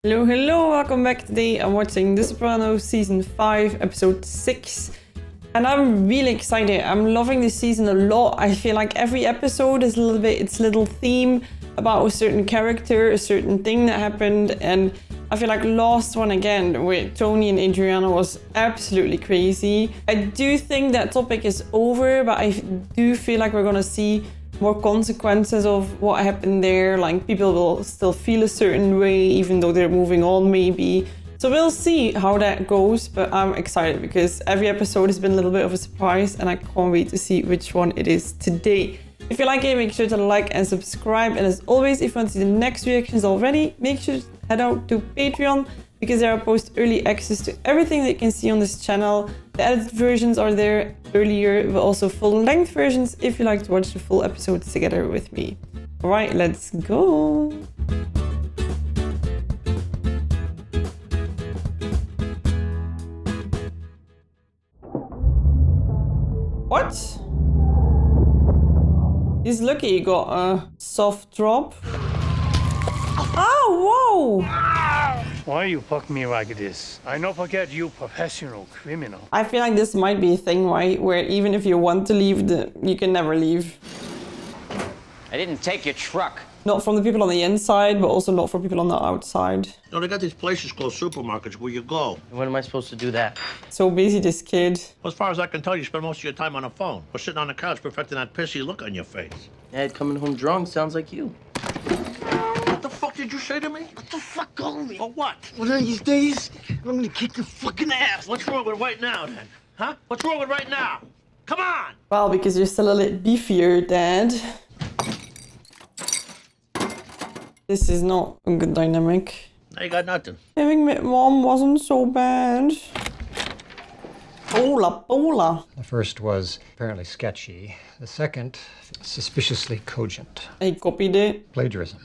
Hello, hello, welcome back. Today I'm watching The Sopranos season 5, episode 6. And I'm really excited. I'm loving this season a lot. I feel like every episode is a little bit, its little theme about a certain character, a certain thing that happened. And I feel like last one again with Tony and Adriana was absolutely crazy. I do think that topic is over, but I do feel like we're gonna see more consequences of what happened there. Like people will still feel a certain way even though they're moving on maybe. So we'll see how that goes, but I'm excited because every episode has been a little bit of a surprise and I can't wait to see which one it is today. If you like it, make sure to like and subscribe. And as always, if you want to see the next reactions already, make sure to head out to Patreon because there I post early access to everything that you can see on this channel. The edited versions are there earlier, but also full-length versions if you like to watch the full episodes together with me. Alright, let's go! What? He's lucky he got a soft drop. Oh, whoa! Why you fuck me like this? I no forget you professional criminal. I feel like this might be a thing, right? Where even if you want to leave, you can never leave. I didn't take your truck. Not from the people on the inside, but also not for people on the outside. No, they got these places called supermarkets where you go. When am I supposed to do that? So busy, this kid. Well, as far as I can tell, you spend most of your time on the phone or sitting on the couch perfecting that pissy look on your face. Dad coming home drunk sounds like you. What the fuck did you say to me? What the fuck going me? For what? One of these days, I'm gonna kick your fucking ass. What's wrong with right now, then? Huh? What's wrong with right now? Come on! Well, because you're still a little beefier, Dad. This is not a good dynamic. Now you got nothing. Living with Mom wasn't so bad. Pola. The first was apparently sketchy. The second, suspiciously cogent. He copied it. Plagiarism.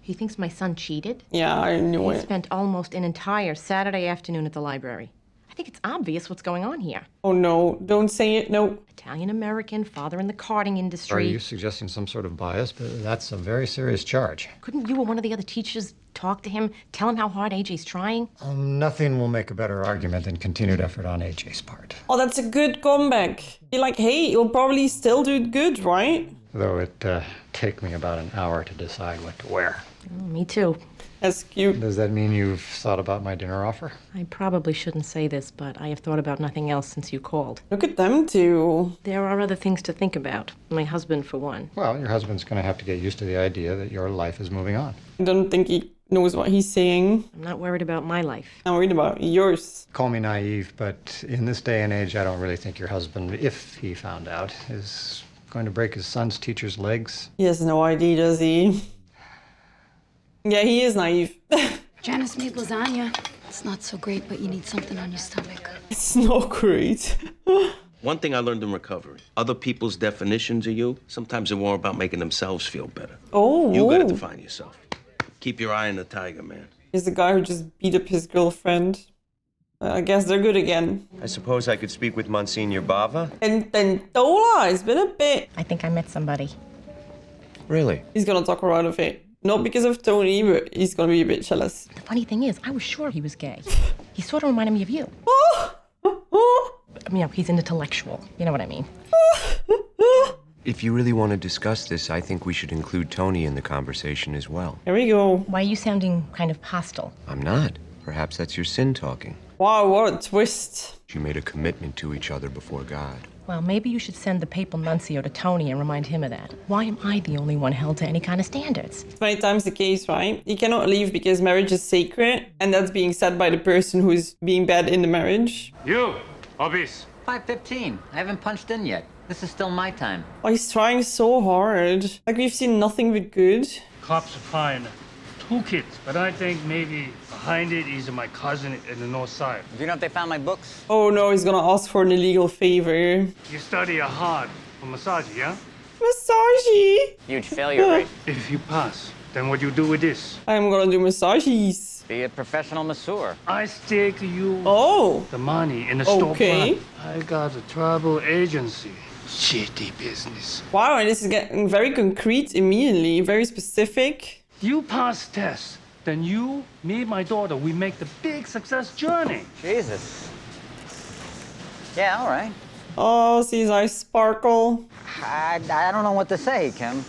He thinks my son cheated. Yeah, I knew He it. spent almost an entire Saturday afternoon at the library. I think it's obvious what's going on here. Oh no, don't say it, no. Italian-American, father in the karting Are industry. you suggesting some sort of bias? But that's a very serious charge. Couldn't you or one of the other teachers talk to him, tell him how hard AJ's trying? Nothing will make a better argument than continued effort on AJ's part. Oh, that's a good comeback. Be like, hey, you'll probably still do good, right? Though it take me about an hour to decide what to wear. Me too. That's cute. Does that mean you've thought about my dinner offer? I probably shouldn't say this, but I have thought about nothing else since you called. Look at them two. There are other things to think about. My husband, for one. Well, your husband's going to have to get used to the idea that your life is moving on. I don't think he knows what he's saying. I'm not worried about my life. I'm worried about yours. Call me naive, but in this day and age, I don't really think your husband, if he found out, is going to break his son's teacher's legs. He has no idea, does he? Yeah, he is naive. Janice made lasagna. It's not so great, but you need something on your stomach. It's not great. One thing I learned in recovery, other people's definitions of you, sometimes they're more about making themselves feel better. Oh. You gotta define yourself. Keep your eye on the tiger, man. He's the guy who just beat up his girlfriend. I guess they're good again. I suppose I could speak with Monsignor Bava? And Tentola, it's been a bit. I think I met somebody. Really? He's gonna talk her out of it. Not because of Tony, but he's gonna be a bit jealous. The funny thing is, I was sure he was gay. He sort of reminded me of you. You know, he's an intellectual. You know what I mean? If you really want to discuss this, I think we should include Tony in the conversation as well. Here we go. Why are you sounding kind of hostile? I'm not. Perhaps that's your sin talking. Wow, what a twist. You made a commitment to each other before God. Well, maybe you should send the papal nuncio to Tony and remind him of that. Why am I the only one held to any kind of standards? It's many times the case, right? You cannot leave because marriage is sacred, and that's being said by the person who's being bad in the marriage. You, obvious. 5:15. I haven't punched in yet. This is still my time. Oh, he's trying so hard. Like, we've seen nothing but good. Cops find 2 kids, but I think maybe behind it is my cousin in the north side. Do you know if they found my books? Oh no, he's gonna ask for an illegal favor. You study hard for massage, yeah? Massagey! Huge failure rate. If you pass, then what you do with this? I'm gonna do massages. Be a professional masseur. I stake you Oh, the money in the okay. storefront. I got a travel agency. Shitty business. Wow, and this is getting very concrete immediately, very specific. You pass tests, then you, me, and my daughter, we make the big success journey. Jesus. Yeah, all right. Oh, see his eyes sparkle. I don't know what to say, Kim.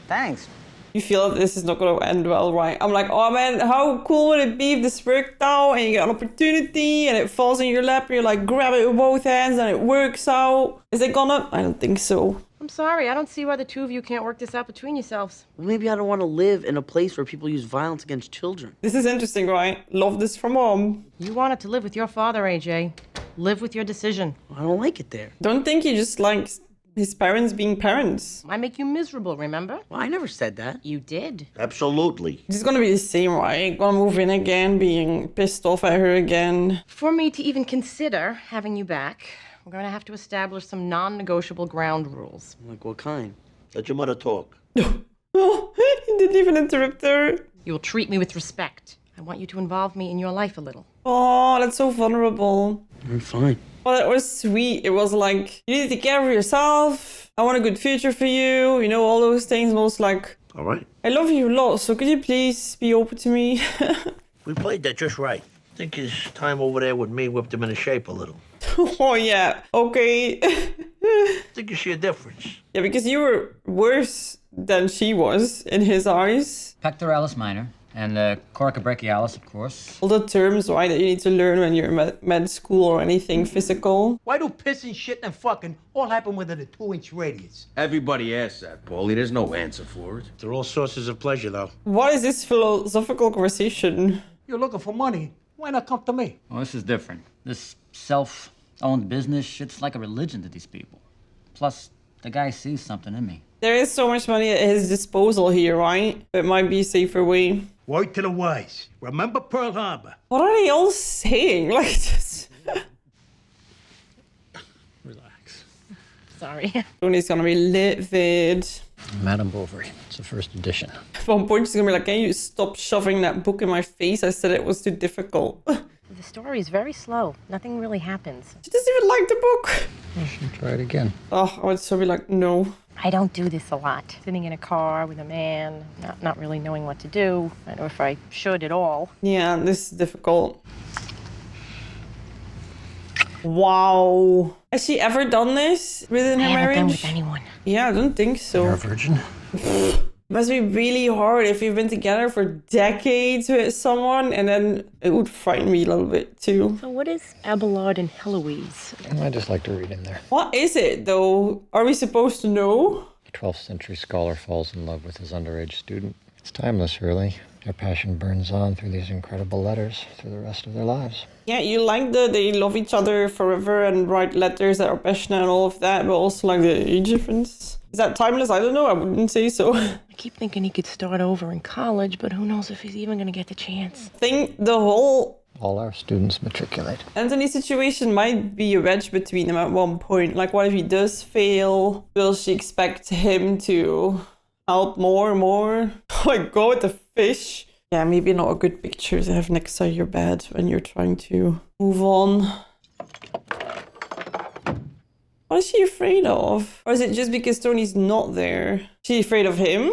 Thanks. You feel that this is not going to end well, right? I'm like, oh man, how cool would it be if this worked out and you get an opportunity and it falls in your lap and you're like, grab it with both hands and it works out. Is it gonna? I don't think so. I'm sorry, I don't see why the two of you can't work this out between yourselves. Maybe I don't want to live in a place where people use violence against children. This is interesting, right? Love this from Mom. You wanted to live with your father, AJ. Live with your decision. I don't like it there. Don't think he just likes his parents being parents. I make you miserable, remember? Well, I never said that. You did. Absolutely. It's gonna be the same, right? Gonna move in again, being pissed off at her again. For me to even consider having you back, we're going to have to establish some non-negotiable ground rules. Like what kind? Let your mother talk. Oh, he didn't even interrupt her. You'll treat me with respect. I want you to involve me in your life a little. Oh, that's so vulnerable. I'm fine. Well, it was sweet. It was like, you need to take care of yourself. I want a good future for you. You know, all those things. And I was like, All right. I love you a lot, so could you please be open to me? We played that just right. I think his time over there with me whipped him into shape a little. Oh, yeah. Okay. I think you see a difference. Yeah, because you were worse than she was in his eyes. Pectoralis minor and coracobrachialis, of course. All the terms, right, that you need to learn when you're in med school or anything physical. Why do pissing, shit, and fucking all happen within a 2-inch radius? Everybody asks that, Paulie. There's no answer for it. They're all sources of pleasure, though. What is this philosophical conversation? You're looking for money. Why not come to me? Well, this is different. This self-owned business shit's like a religion to these people. Plus, the guy sees something in me. There is so much money at his disposal here, right? It might be a safer way. Word to the wise. Remember Pearl Harbor. What are they all saying? Like this. Relax. Sorry. Tony's gonna be livid. Madame Bovary. It's the first edition. At one point, she's gonna be like, can you stop shoving that book in my face? I said it was too difficult. The story is very slow. Nothing really happens. She doesn't even like the book. You should try it again. Oh, I would so be like, no. I don't do this a lot. Sitting in a car with a man, not really knowing what to do. I don't know if I should at all. Yeah, this is difficult. Wow. Has she ever done this within her I haven't marriage? done with anyone. Yeah, I don't think so. You're a virgin? Must be really hard if you've been together for decades with someone, and then it would frighten me a little bit too. So what is Abelard and Heloise? I just like to read in there. What is it though? Are we supposed to know? A 12th century scholar falls in love with his underage student. It's timeless, really. Their passion burns on through these incredible letters through the rest of their lives. Yeah, you like that they love each other forever and write letters that are passionate and all of that, but also like the age difference. Is that timeless? I don't know. I wouldn't say so. I keep thinking he could start over in college, but who knows if he's even going to get the chance. I think the whole All our students matriculate. Anthony situation might be a wedge between them at one point. Like, what if he does fail? Will she expect him to help more and more? Oh my god, the fish. Yeah, maybe not a good picture to have next to your bed when you're trying to move on. What is she afraid of? Or is it just because Tony's not there? She afraid of him?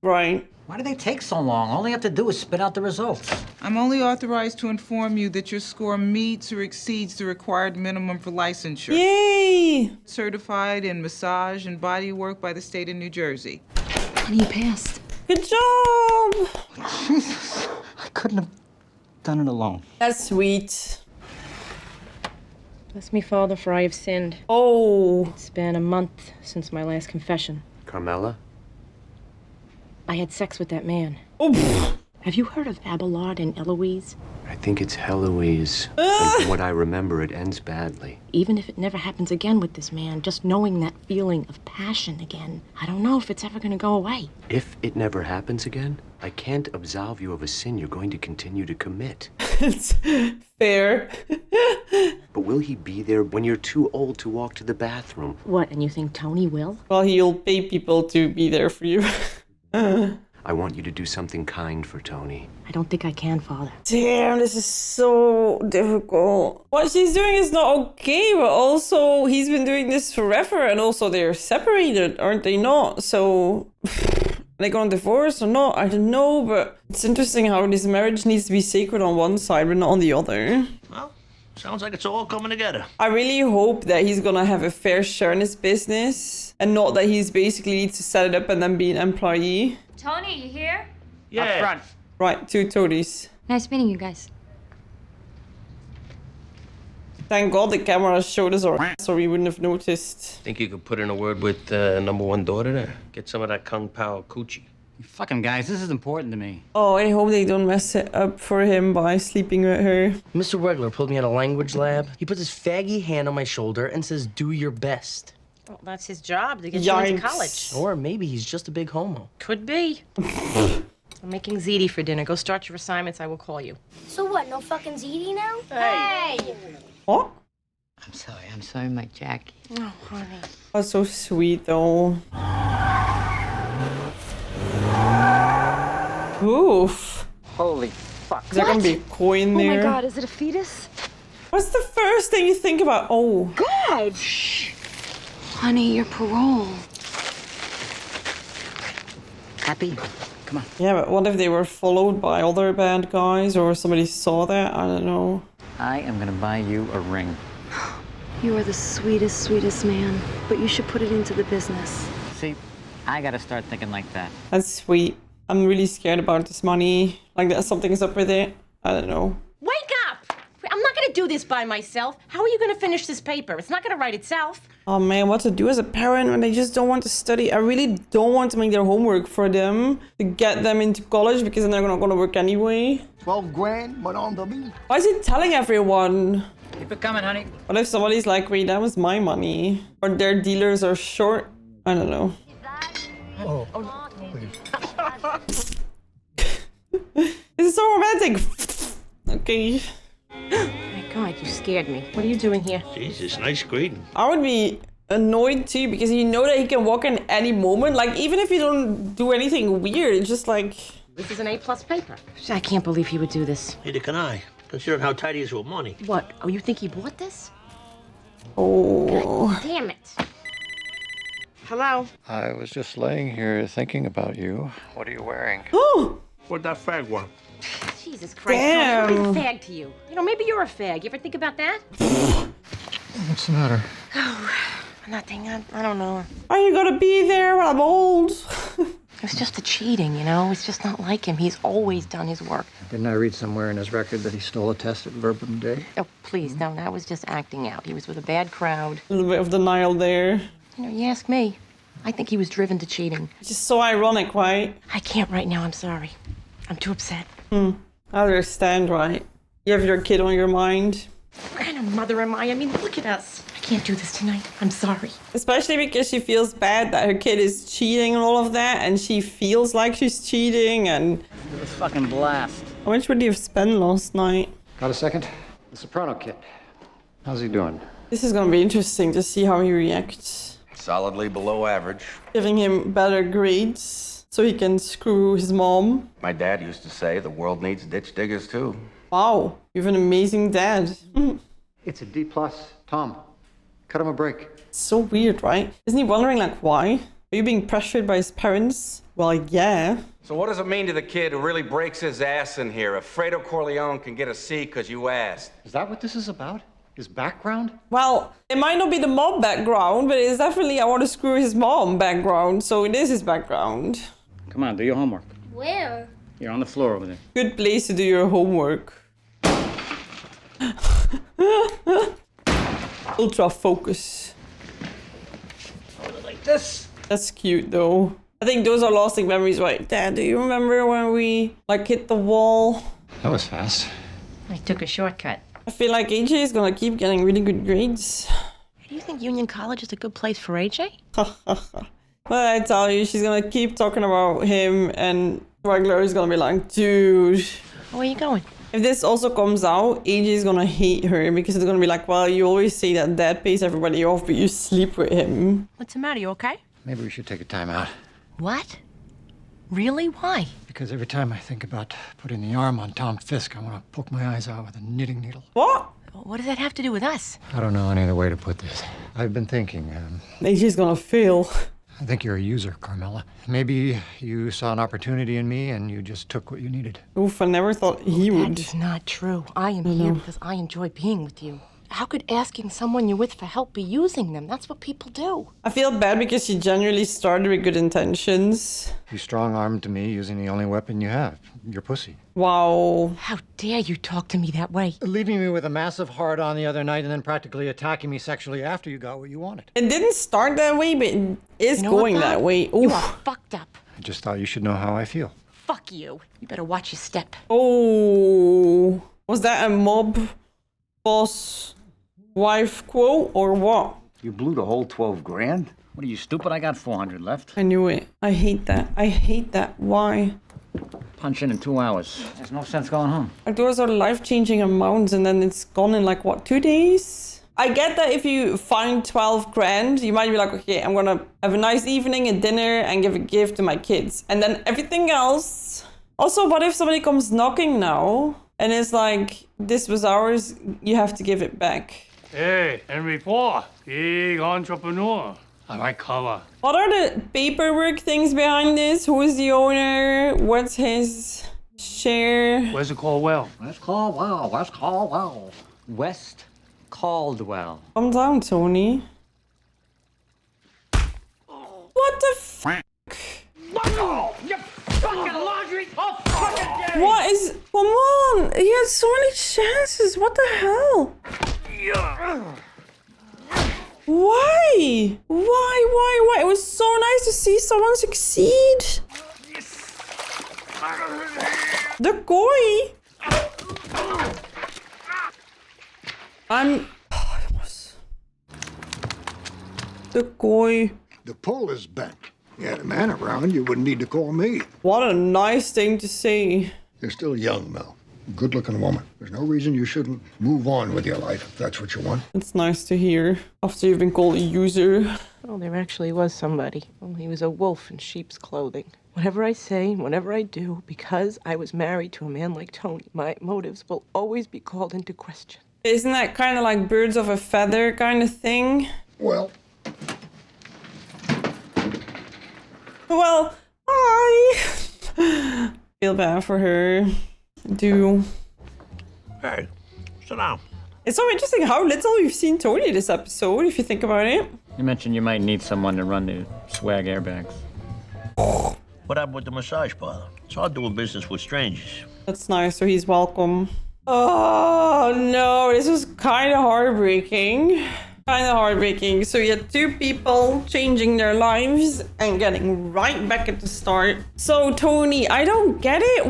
Right. Why do they take so long? All they have to do is spit out the results. I'm only authorized to inform you that your score meets or exceeds the required minimum for licensure. Yay! Certified in massage and body work by the state of New Jersey. Honey, you passed. Good job! Jesus, I couldn't have done it alone. That's sweet. Bless me, Father, for I have sinned. Oh. It's been a month since my last confession. Carmela? I had sex with that man. Oh. Have you heard of Abelard and Eloise? I think it's Heloise. And from what I remember, it ends badly. Even if it never happens again with this man, just knowing that feeling of passion again, I don't know if it's ever gonna go away. If it never happens again, I can't absolve you of a sin you're going to continue to commit. It's fair. But will he be there when you're too old to walk to the bathroom? What, and you think Tony will? Well, he'll pay people to be there for you. I want you to do something kind for Tony. I don't think I can, Father. Damn, this is so difficult. What she's doing is not okay, but also he's been doing this forever, and also they're separated, aren't they not? So they gonna divorce or not? I don't know, but it's interesting how this marriage needs to be sacred on one side but not on the other. Well, sounds like it's all coming together. I really hope that he's gonna have a fair share in his business and not that he's basically needs to set it up and then be an employee. Tony, you here? Yeah. Up front. Right, 2 Tonys. Nice meeting you guys. Thank God the camera showed us already, so we wouldn't have noticed. Think you could put in a word with number one daughter there? Get some of that Kung Pao coochie. You fucking guys, this is important to me. Oh, I hope they don't mess it up for him by sleeping with her. Mr. Regler pulled me out of language lab. He puts his faggy hand on my shoulder and says, do your best. Well, that's his job to get you into college. Or maybe he's just a big homo. Could be. I'm making ziti for dinner. Go start your assignments. I will call you. So what, no fucking ziti now? Hey! What? I'm sorry, my Jackie. Oh, honey. That's so sweet, though. Oof. Holy fuck. Is there gonna be a coin there? Oh my God, is it a fetus? What's the first thing you think about? Oh. God! Shh. Honey, your parole. Happy? Come on. Yeah, but what if they were followed by other bad guys or somebody saw that? I don't know. I am gonna buy you a ring. You are the sweetest, sweetest man, but you should put it into the business. See, I gotta start thinking like that. That's sweet. I'm really scared about this money. Like that something's up with it. I don't know. Wake up! I'm not gonna do this by myself. How are you gonna finish this paper? It's not gonna write itself. Oh man, what to do as a parent when they just don't want to study? I really don't want to make their homework for them to get them into college because then they're not gonna work anyway. 12 grand, but on the me. Why is he telling everyone? Keep it coming, honey. What if somebody's like, wait, that was my money? Or their dealers are short? I don't know. Oh. This is so romantic. Okay. Oh my God, you scared me. What are you doing here? Jesus, nice greeting. I would be annoyed too because you know that he can walk in any moment. Like even if you don't do anything weird, it's just like. This is an A+ paper. I can't believe he would do this. Neither can I, considering how tight he is with money. What? Oh, you think he bought this? Oh. Damn it. Hello? I was just laying here thinking about you. What are you wearing? Oh. What'd that fag want? Jesus Christ. Damn. Tony, who's a fag to you? You know, maybe you're a fag. You ever think about that? What's the matter? Oh, nothing. I don't know. Are you gonna be there when I'm old? It was just the cheating, you know? It's just not like him. He's always done his work. Didn't I read somewhere in his record that he stole a test at Verbum Day? Oh, please, no, that was just acting out. He was with a bad crowd. A little bit of denial there. You know, you ask me. I think he was driven to cheating. It's just so ironic, right? I can't right now, I'm sorry. I'm too upset. I understand, right? You have your kid on your mind. What kind of mother am I? I mean, look at us. I can't do this tonight. I'm sorry. Especially because she feels bad that her kid is cheating and all of that, and she feels like she's cheating, and... It was fucking blast. How much would you have spent last night? Got a second? The Soprano kid. How's he doing? This is gonna be interesting to see how he reacts. Solidly below average. Giving him better grades so he can screw his mom. My dad used to say the world needs ditch diggers too. Wow, you have an amazing dad. It's a D+. Tom, cut him a break. It's so weird, right? Isn't he wondering, like, why? Are you being pressured by his parents? Well, yeah. So what does it mean to the kid who really breaks his ass in here? If Fredo Corleone can get a C because you asked. Is that what this is about? His background? Well, it might not be the mom background, but it's definitely I want to screw his mom background, so it is his background. Come on, do your homework. Where? You're on the floor over there. Good place to do your homework. Ultra focus. Like this? That's cute though. I think those are lasting memories, right? Dad, do you remember when we like hit the wall? That was fast. I took a shortcut. I feel like AJ is gonna keep getting really good grades. Do you think Union College is a good place for AJ? Well, I tell you, she's gonna keep talking about him, and Regular is gonna be like, dude. Where are you going? If this also comes out, AJ is gonna hate her because it's gonna be like, well, you always say that Dad pays everybody off, but you sleep with him. What's the matter? You okay? Maybe we should take a time out. What? Really? Why? Because every time I think about putting the arm on Tom Fisk, I want to poke my eyes out with a knitting needle. What? What does that have to do with us? I don't know any other way to put this. I've been thinking, AJ's gonna fail. I think you're a user, Carmela. Maybe you saw an opportunity in me and you just took what you needed. Oof, I never thought he would. That's not true. I am here because I enjoy being with you. How could asking someone you're with for help be using them? That's what people do. I feel bad because she genuinely started with good intentions. You strong-armed me using the only weapon you have, your pussy. Wow. How dare you talk to me that way? Leaving me with a massive hard-on the other night and then practically attacking me sexually after you got what you wanted. It didn't start that way, but it is You know going what, Bob? that way. You Oof. are fucked up. I just thought you should know how I feel. Fuck you. You better watch your step. Oh. Was that a mob boss wife quote or what? You blew the whole 12 grand? What are you, stupid? I got 400 left. I knew it. I hate that. I hate that. Why? Punch in 2 hours. There's no sense going home. Like those are life-changing amounts and then it's gone in like what, 2 days? I get that if you find 12 grand, you might be like, okay, I'm gonna have a nice evening, a dinner, and give a gift to my kids. And then everything else. Also, what if somebody comes knocking now and it's like, this was ours, you have to give it back. Hey, Henry Paul, big entrepreneur. I like color. What are the paperwork things behind this? Who is the owner? What's his share? Where's it called well? West Caldwell. West Caldwell. West Caldwell. Calm down, Tony. What the f***? You fucking laundry! Oh, fucking What is... Come on! He had so many chances. What the hell? Why? Why? It was so nice to see someone succeed. The koi. The koi. The pull is bent. You had a man around, you wouldn't need to call me. What a nice thing to say. You're still young, Mel. Good-looking woman. There's no reason you shouldn't move on with your life if that's what you want. It's nice to hear after you've been called a user. Well, there actually was somebody. Well, he was a wolf in sheep's clothing. Whatever I say, whatever I do, because I was married to a man like Tony, my motives will always be called into question. Isn't that kind of like birds of a feather kind of thing? Well, I feel bad for her. I do. Hey, sit down. It's so interesting how little we've seen Tony this episode, if you think about it. You mentioned you might need someone to run the swag airbags. What happened with the massage parlor? It's hard doing business with strangers. That's nice, so he's welcome. Oh no, this was kind of heartbreaking. So you had two people changing their lives and getting right back at the start. So Tony, I don't get it.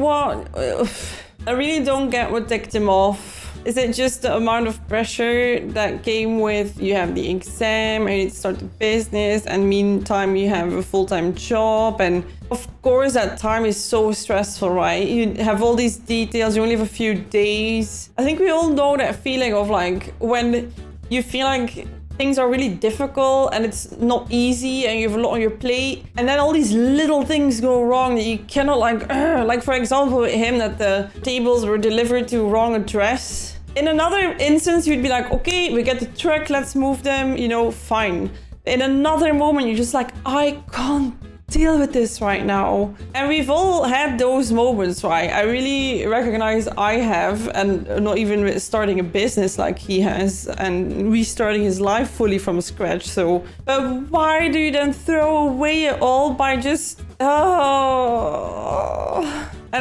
I really don't get what ticked him off. Is it just the amount of pressure that came with you have the exam and you need to start the business and meantime you have a full-time job, and of course that time is so stressful, right? You have all these details, you only have a few days. I think we all know that feeling of like when you feel like things are really difficult and it's not easy and you have a lot on your plate and then all these little things go wrong that you cannot like for example with him that the tables were delivered to wrong address. In another instance you'd be like, okay, we get the truck, let's move them, you know, fine. In another moment you're just like, I can't deal with this right now. And we've all had those moments, right? I really recognize I have, and not even with starting a business like he has and restarting his life fully from scratch. So, but why do you then throw away it all by just, And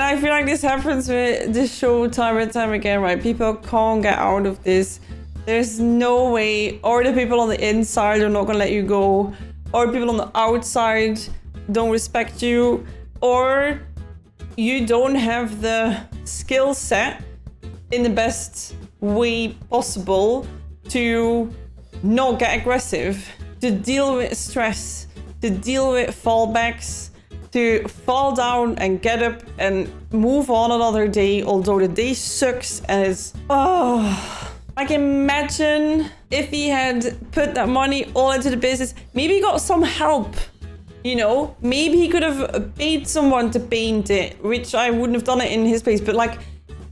I feel like this happens with this show time and time again, right? People can't get out of this. There's no way, or the people on the inside are not gonna let you go, or people on the outside don't respect you, or you don't have the skill set in the best way possible to not get aggressive, to deal with stress, to deal with fallbacks, to fall down and get up and move on another day, although the day sucks and it's like imagine if he had put that money all into the business, maybe he got some help. You know, maybe he could have paid someone to paint it, which I wouldn't have done it in his place. But like,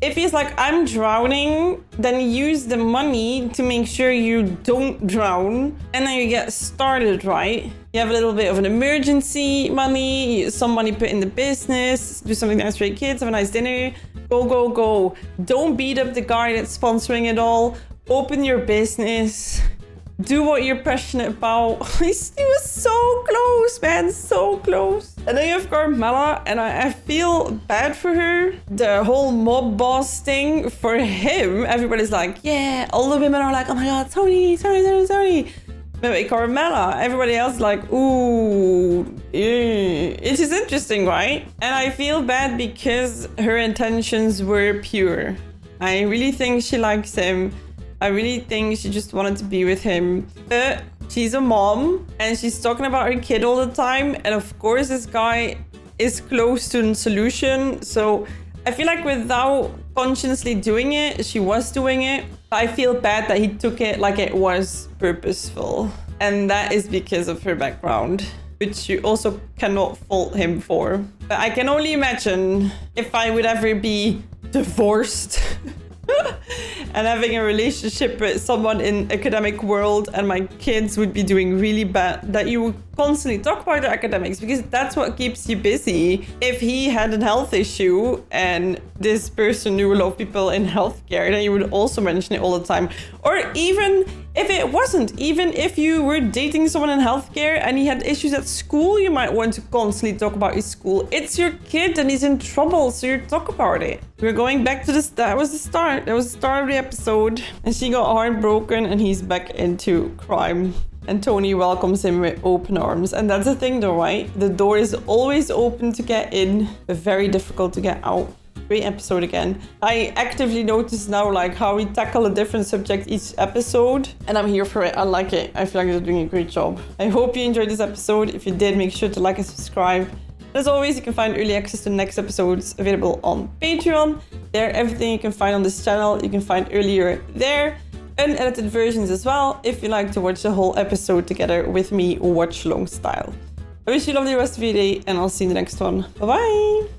if he's like, I'm drowning, then use the money to make sure you don't drown. And then you get started, right? You have a little bit of an emergency money, some money put in the business, do something nice for your kids, have a nice dinner. Go, go, go. Don't beat up the guy that's sponsoring it all. Open your business. Do what you're passionate about. He was so close, man, so close. And then you have Carmela, and I feel bad for her. The whole mob boss thing, for him, everybody's like, yeah, all the women are like, oh my god, Tony. But with Carmela, everybody else is like, ooh, it is interesting, right? And I feel bad because her intentions were pure. I really think she likes him. I really think she just wanted to be with him. But she's a mom and she's talking about her kid all the time. And of course, this guy is close to the solution. So I feel like without consciously doing it, she was doing it. I feel bad that he took it like it was purposeful. And that is because of her background, which you also cannot fault him for. But I can only imagine if I would ever be divorced and having a relationship with someone in academic world and my kids would be doing really bad, that you would constantly talk about their academics because that's what keeps you busy. If he had a health issue and this person knew a lot of people in healthcare, then you would also mention it all the time. Or even if it wasn't, even if you were dating someone in healthcare and he had issues at school, you might want to constantly talk about his school. It's your kid and he's in trouble, so you talk about it. We're going back to this. That was the start. That was the start of the episode. And she got heartbroken and he's back into crime. And Tony welcomes him with open arms. And that's the thing though, right? The door is always open to get in, but very difficult to get out. Great episode again. I actively notice now like how we tackle a different subject each episode. And I'm here for it. I like it. I feel like they're doing a great job. I hope you enjoyed this episode. If you did, make sure to like and subscribe. As always, you can find early access to next episodes available on Patreon. There, everything you can find on this channel, you can find earlier there. Unedited versions as well, if you like to watch the whole episode together with me watch along style. I wish you a lovely rest of your day, and I'll see you in the next one. Bye-bye!